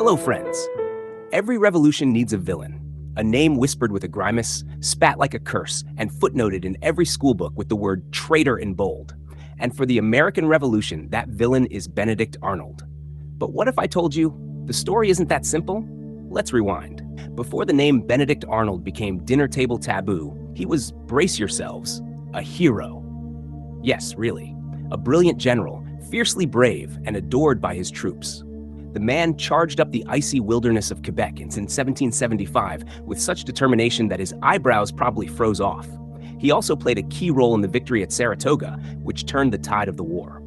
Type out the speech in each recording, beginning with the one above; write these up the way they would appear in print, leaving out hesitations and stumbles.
Hello, friends. Every revolution needs a villain, a name whispered with a grimace, spat like a curse, and footnoted in every schoolbook with the word traitor in bold. And for the American Revolution, that villain is Benedict Arnold. But what if I told you the story isn't that simple? Let's rewind. Before the name Benedict Arnold became dinner table taboo, he was, brace yourselves, a hero. Yes, really. A brilliant general, fiercely brave and adored by his troops. The man charged up the icy wilderness of Quebec in 1775 with such determination that his eyebrows probably froze off. He also played a key role in the victory at Saratoga, which turned the tide of the war.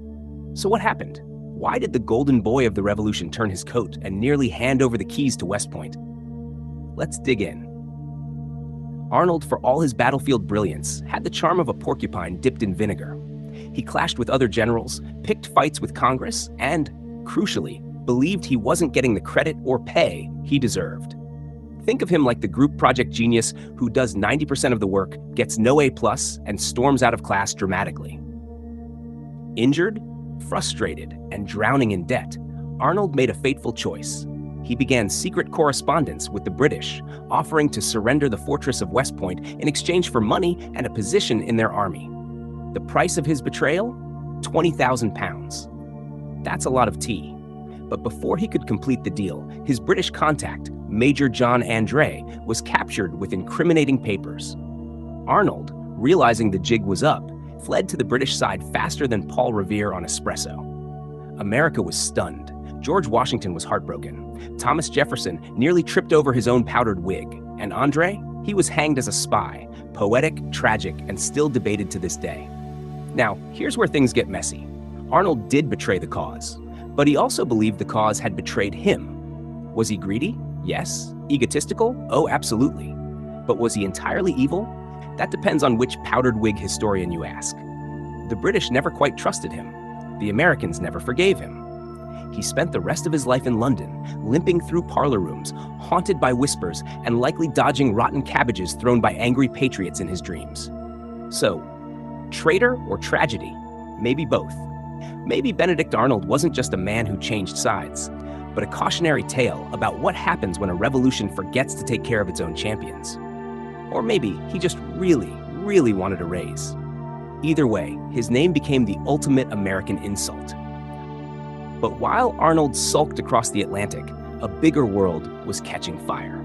So what happened? Why did the golden boy of the revolution turn his coat and nearly hand over the keys to West Point? Let's dig in. Arnold, for all his battlefield brilliance, had the charm of a porcupine dipped in vinegar. He clashed with other generals, picked fights with Congress, and, crucially, believed he wasn't getting the credit or pay he deserved. Think of him like the group project genius who does 90% of the work, gets no A+, and storms out of class dramatically. Injured, frustrated, and drowning in debt, Arnold made a fateful choice. He began secret correspondence with the British, offering to surrender the fortress of West Point in exchange for money and a position in their army. The price of his betrayal? £20,000. That's a lot of tea. But before he could complete the deal, his British contact, Major John Andre, was captured with incriminating papers. Arnold, realizing the jig was up, fled to the British side faster than Paul Revere on espresso. America was stunned. George Washington was heartbroken. Thomas Jefferson nearly tripped over his own powdered wig. And Andre? He was hanged as a spy, poetic, tragic, and still debated to this day. Now, here's where things get messy. Arnold did betray the cause. But he also believed the cause had betrayed him. Was he greedy? Yes. Egotistical? Oh, absolutely. But was he entirely evil? That depends on which powdered wig historian you ask. The British never quite trusted him. The Americans never forgave him. He spent the rest of his life in London, limping through parlor rooms, haunted by whispers, and likely dodging rotten cabbages thrown by angry patriots in his dreams. So, traitor or tragedy? Maybe both. Maybe Benedict Arnold wasn't just a man who changed sides, but a cautionary tale about what happens when a revolution forgets to take care of its own champions. Or maybe he just really wanted a raise. Either way, his name became the ultimate American insult. But while Arnold sulked across the Atlantic, a bigger world was catching fire.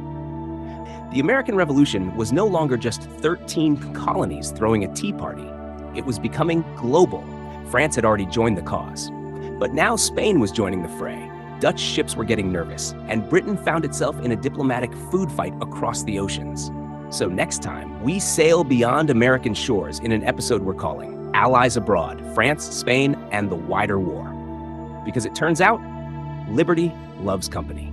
The American Revolution was no longer just 13 colonies throwing a tea party. It was becoming global. France had already joined the cause. But now Spain was joining the fray. Dutch ships were getting nervous, and Britain found itself in a diplomatic food fight across the oceans. So next time, we sail beyond American shores in an episode we're calling Allies Abroad, France, Spain, and the Wider War. Because it turns out, liberty loves company.